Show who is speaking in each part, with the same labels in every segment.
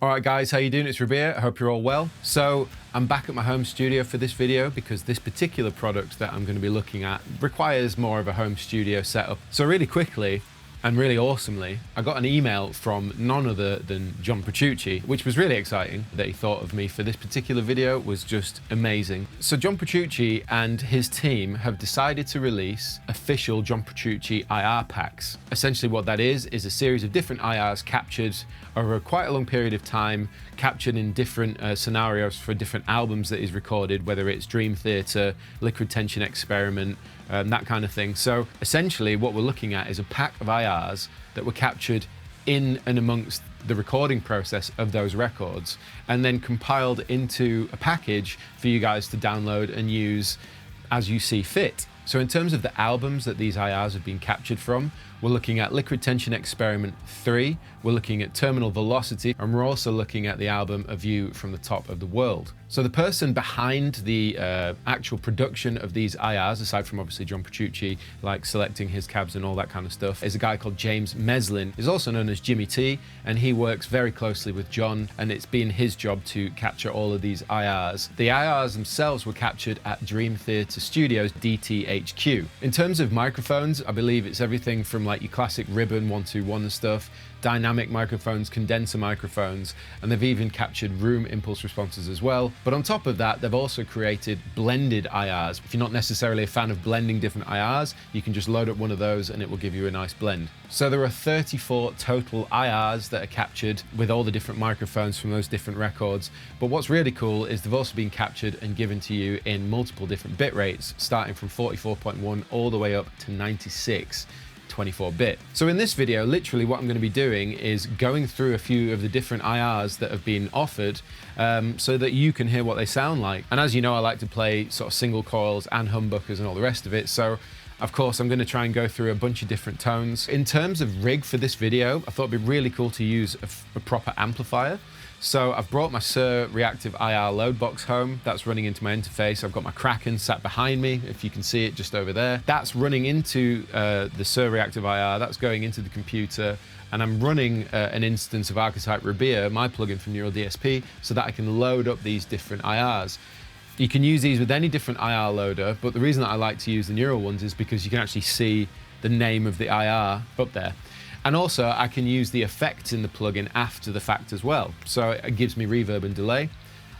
Speaker 1: All right guys, how you doing? It's Rabea, I hope you're all well. So I'm back at my home studio for this video because this particular product that I'm going to be looking at requires more of a home studio setup. So really quickly and really awesomely, I got an email from none other than John Petrucci, which was really exciting that he thought of me for this particular video. Was just amazing. So John Petrucci and his team have decided to release official John Petrucci IR packs. Essentially what that is a series of different IRs captured over quite a long period of time, captured in different scenarios for different albums that he's recorded, whether it's Dream Theater, Liquid Tension Experiment, that kind of thing. So essentially what we're looking at is a pack of IRs that were captured in and amongst the recording process of those records and then compiled into a package for you guys to download and use as you see fit. So in terms of the albums that these IRs have been captured from, we're looking at Liquid Tension Experiment 3, we're looking at Terminal Velocity, and we're also looking at the album A View from the Top of the World. So the person behind the actual production of these IRs, aside from obviously John Petrucci, like selecting his cabs and all that kind of stuff, is a guy called James Meslin. He's also known as Jimmy T, and he works very closely with John, and it's been his job to capture all of these IRs. The IRs themselves were captured at Dream Theater Studios, DTHQ. In terms of microphones, I believe it's everything from like your classic ribbon 121 and stuff, dynamic microphones, condenser microphones, and they've even captured room impulse responses as well. But on top of that, they've also created blended IRs. If you're not necessarily a fan of blending different IRs, you can just load up one of those and it will give you a nice blend. So there are 34 total IRs that are captured with all the different microphones from those different records. But what's really cool is they've also been captured and given to you in multiple different bit rates, starting from 44.1 all the way up to 96. 24-bit. So in this video, literally what I'm going to be doing is going through a few of the different IRs that have been offered so that you can hear what they sound like. And as you know, I like to play sort of single coils and humbuckers and all the rest of it. So of course, I'm going to try and go through a bunch of different tones. In terms of rig for this video, I thought it'd be really cool to use a proper amplifier. So I've brought my Sir Reactive IR load box home. That's running into my interface. I've got my Kraken sat behind me, if you can see it just over there. That's running into the Sir Reactive IR. That's going into the computer. And I'm running an instance of Archetype Rabea, my plugin from Neural DSP, so that I can load up these different IRs. You can use these with any different IR loader, but the reason that I like to use the Neural ones is because you can actually see the name of the IR up there. And also I can use the effects in the plugin after the fact as well. So it gives me reverb and delay.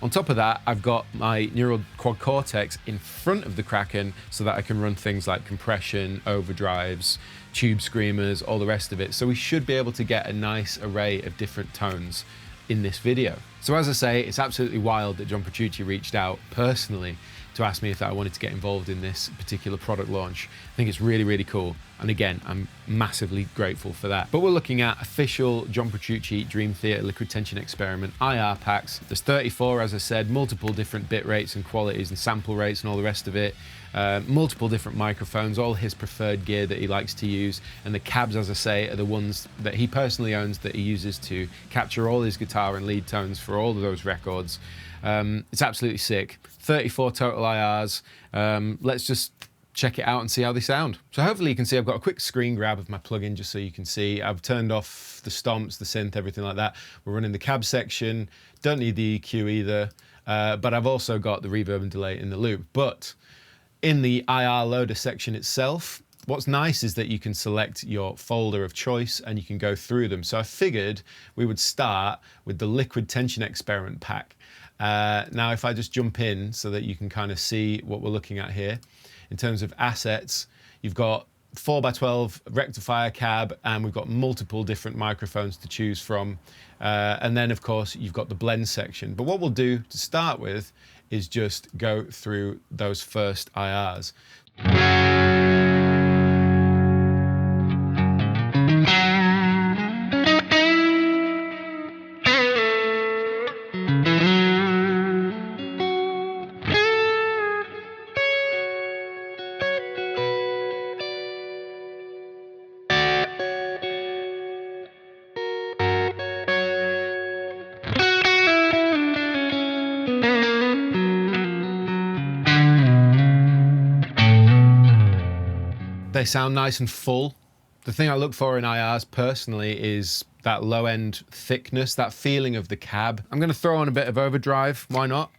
Speaker 1: On top of that, I've got my Neural Quad Cortex in front of the Kraken so that I can run things like compression, overdrives, tube screamers, all the rest of it. So we should be able to get a nice array of different tones in this video. So as I say, it's absolutely wild that John Petrucci reached out personally to ask me if I wanted to get involved in this particular product launch. I think it's really, really cool. And again, I'm massively grateful for that. But we're looking at official John Petrucci Dream Theater Liquid Tension Experiment IR packs. There's 34, as I said, multiple different bit rates and qualities and sample rates and all the rest of it. Multiple different microphones, all his preferred gear that he likes to use. And the cabs, as I say, are the ones that he personally owns that he uses to capture all his guitar and lead tones for all of those records. It's absolutely sick. 34 total IRs. Let's just check it out and see how they sound. So hopefully you can see I've got a quick screen grab of my plugin just so you can see. I've turned off the stomps, the synth, everything like that. We're running the cab section. Don't need the EQ either. But I've also got the reverb and delay in the loop. But in the IR loader section itself, what's nice is that you can select your folder of choice and you can go through them. So I figured we would start with the Liquid Tension Experiment pack. Now, if I just jump in so that you can kind of see what we're looking at here, in terms of assets, you've got 4x12 rectifier cab, and we've got multiple different microphones to choose from. And then, of course, you've got the blend section. But what we'll do to start with is just go through those first IRs. They sound nice and full. The thing I look for in IRs personally is that low end thickness, that feeling of the cab. I'm gonna throw on a bit of overdrive, why not?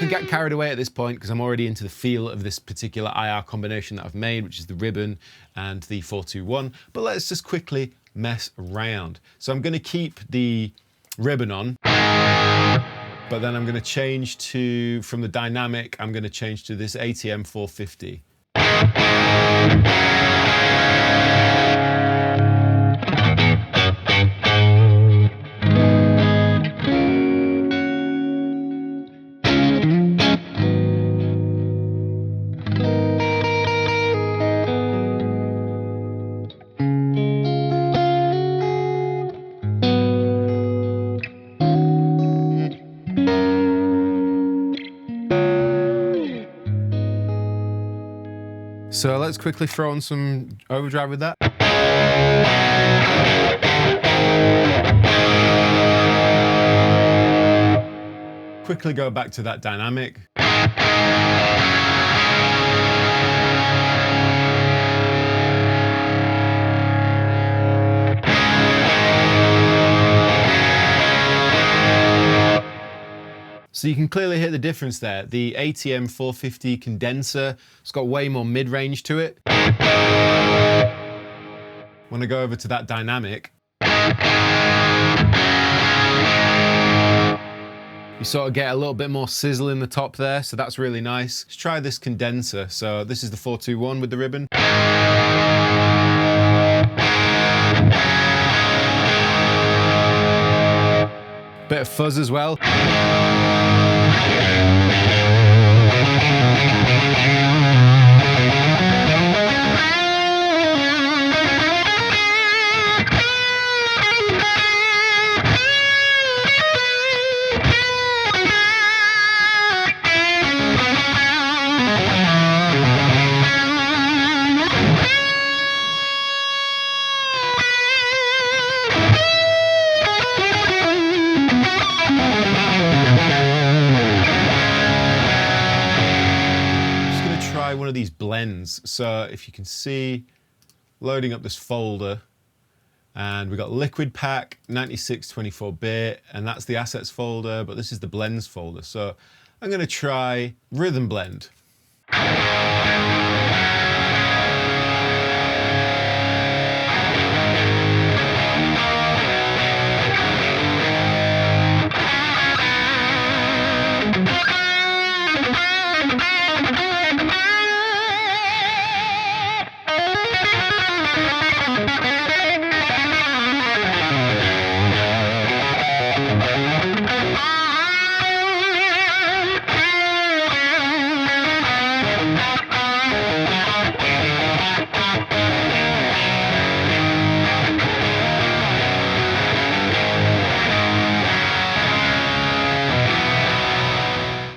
Speaker 1: Get carried away at this point because I'm already into the feel of this particular IR combination that I've made, which is the ribbon and the 421, but let's just quickly mess around. So I'm going to keep the ribbon on, but then I'm going to change to, from the dynamic, I'm going to change to this ATM 450. So let's quickly throw on some overdrive with that. Quickly go back to that dynamic. So you can clearly hear the difference there. The ATM 450 condenser, it's got way more mid-range to it. When I go over to that dynamic, you sort of get a little bit more sizzle in the top there, so that's really nice. Let's try this condenser. So this is the 421 with the ribbon. Bit of fuzz as well. One of these blends. So if you can see, loading up this folder, and we've got liquid pack 9624-bit, and that's the assets folder, but this is the blends folder. So I'm going to try rhythm blend.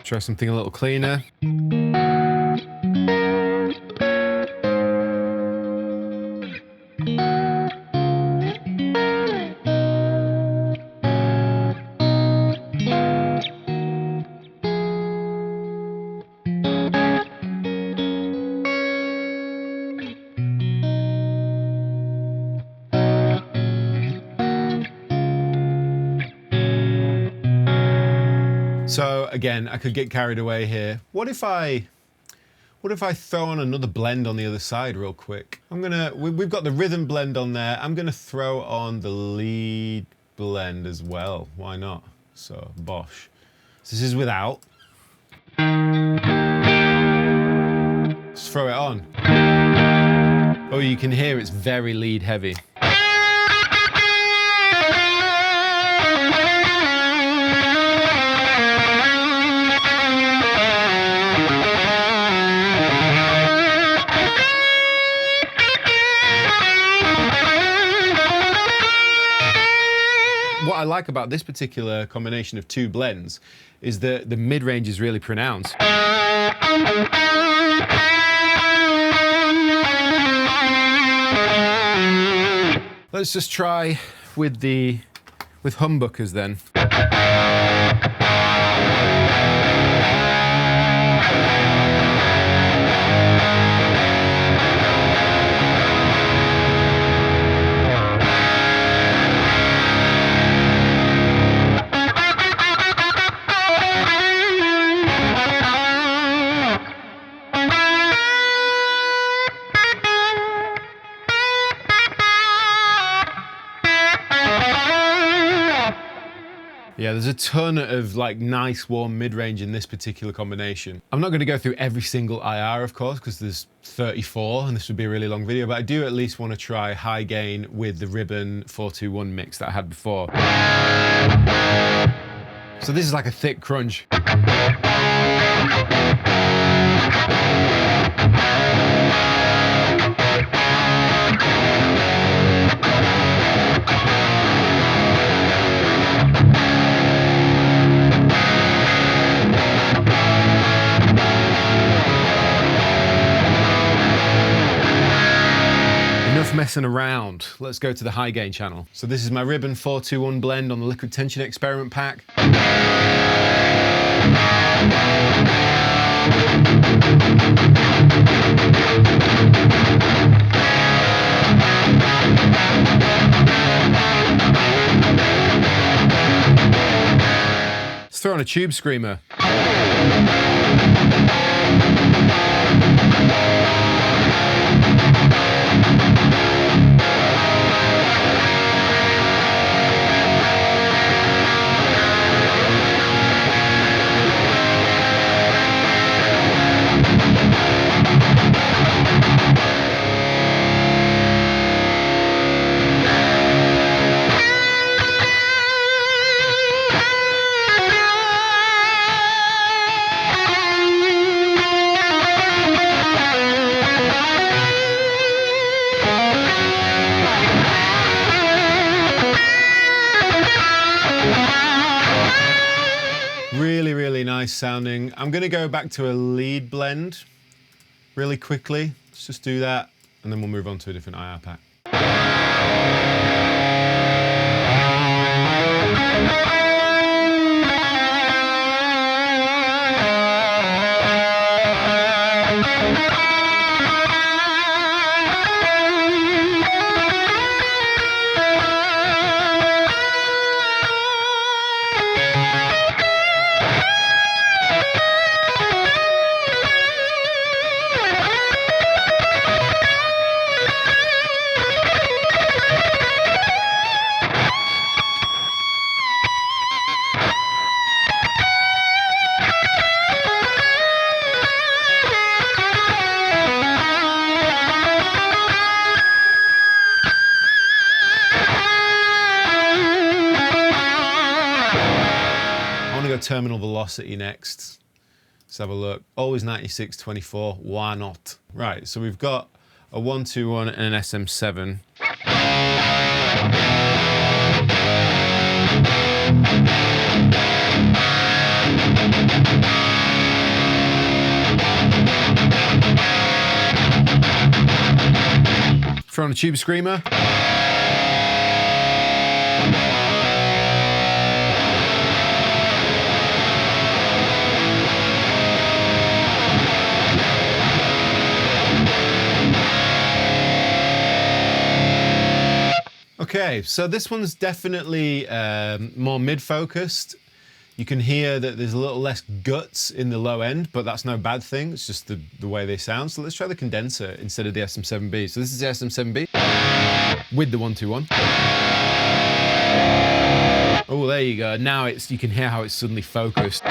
Speaker 1: Try something a little cleaner. So again, I could get carried away here. What if I throw on another blend on the other side real quick? We've got the rhythm blend on there. I'm gonna throw on the lead blend as well. Why not? So bosh. So this is without. Let's throw it on. Oh, you can hear it's very lead heavy. What I like about this particular combination of two blends is that the mid-range is really pronounced. Let's just try with humbuckers then. Yeah, there's a ton of like nice warm mid-range in this particular combination. I'm not going to go through every single IR, of course, because there's 34 and this would be a really long video, but I do at least want to try high gain with the Ribbon 421 mix that I had before. So this is like a thick crunch. Messing around. Let's go to the high gain channel. So this is my Ribbon 421 blend on the liquid tension experiment pack. Let's throw on a tube screamer. Really nice sounding. I'm going to go back to a lead blend really quickly. Let's just do that and then we'll move on to a different IR pack. Terminal velocity next. Let's have a look. Always 96/24. Why not? Right, so we've got a 121 and an SM7. Throw on a tube screamer. Okay, so this one's definitely more mid-focused. You can hear that there's a little less guts in the low end, but that's no bad thing. It's just the way they sound. So let's try the condenser instead of the SM7B. So this is the SM7B with the 121. Oh, there you go. Now you can hear how it's suddenly focused.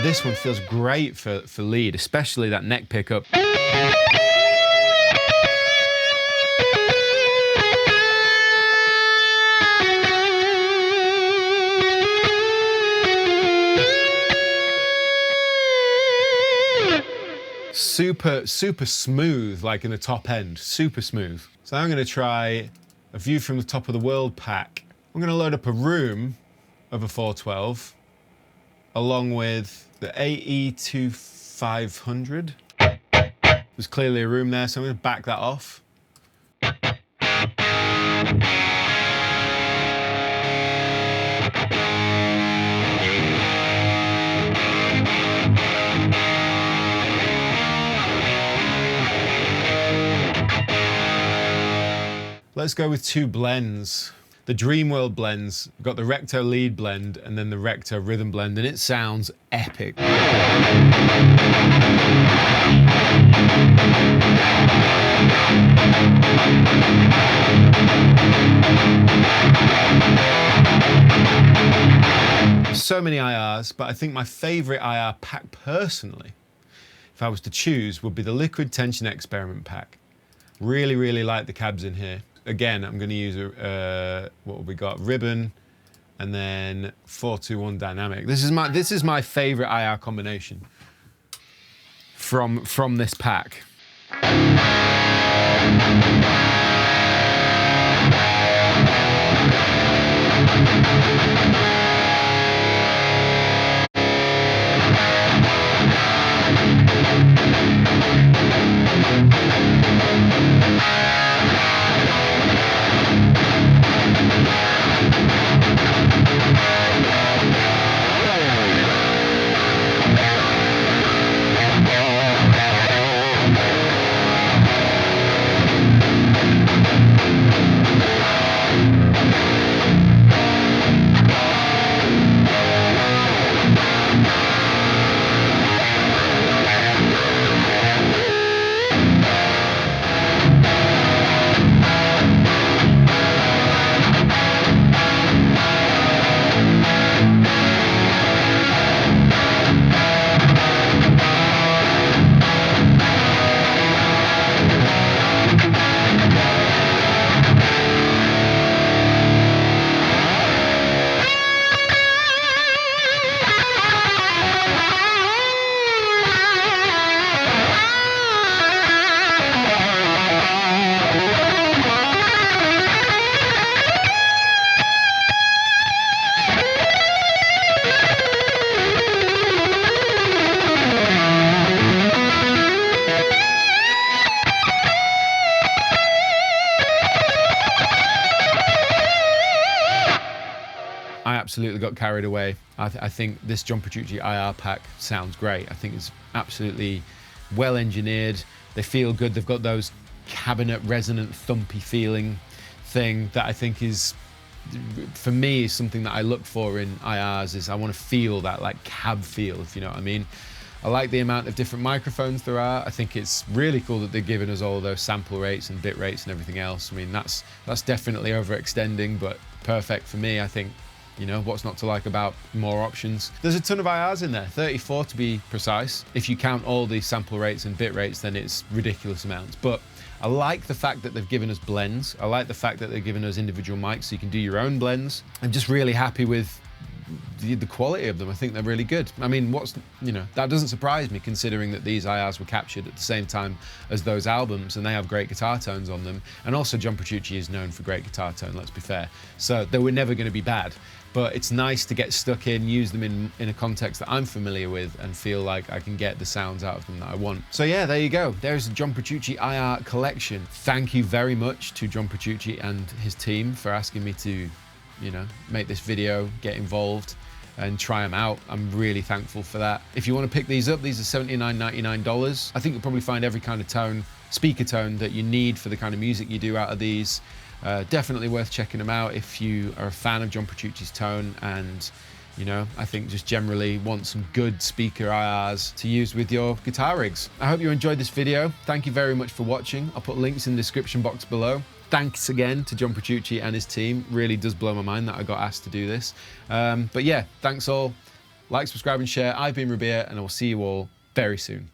Speaker 1: This one feels great for lead, especially that neck pickup. Super smooth, like in the top end, super smooth. So I'm going to try a view from the top of the world pack. I'm going to load up a room of a 412 along with the AE2500. There's clearly a room there, so I'm going to back that off. Let's go with two blends. The Dreamworld blends. We've got the Recto lead blend and then the Recto rhythm blend, and it sounds epic. So many IRs, but I think my favorite IR pack personally, if I was to choose, would be the Liquid Tension Experiment pack. Really like the cabs in here. Again, I'm going to use what have we got? Ribbon, and then 421 dynamic. This is my favorite IR combination from this pack. I absolutely got carried away. I think this John Petrucci IR pack sounds great. I think it's absolutely well engineered. They feel good. They've got those cabinet resonant thumpy feeling thing that I think is, for me, is something that I look for in IRs. Is I want to feel that like cab feel, if you know what I mean. I like the amount of different microphones there are. I think it's really cool that they're giving us all those sample rates and bit rates and everything else. I mean, that's definitely overextending, but perfect for me, I think. You know, what's not to like about more options? There's a ton of IRs in there, 34 to be precise. If you count all the sample rates and bit rates, then it's ridiculous amounts. But I like the fact that they've given us blends. I like the fact that they've given us individual mics so you can do your own blends. I'm just really happy with the quality of them. I think they're really good. I mean, that doesn't surprise me, considering that these IRs were captured at the same time as those albums, and they have great guitar tones on them. And also John Petrucci is known for great guitar tone, let's be fair. So they were never going to be bad. But it's nice to get stuck in, use them in a context that I'm familiar with, and feel like I can get the sounds out of them that I want. So yeah, there you go. There's the John Petrucci IR collection. Thank you very much to John Petrucci and his team for asking me to, make this video, get involved, and try them out. I'm really thankful for that. If you want to pick these up, these are $79.99. I think you'll probably find every kind of tone, speaker tone that you need for the kind of music you do out of these. Definitely worth checking them out if you are a fan of John Petrucci's tone, and I think just generally want some good speaker IRs to use with your guitar rigs. I hope you enjoyed this video. Thank you very much for watching. I'll put links in the description box below. Thanks again to John Petrucci and his team. Really does blow my mind that I got asked to do this. But yeah, thanks all. Like, subscribe and share. I've been Rabea, and I will see you all very soon.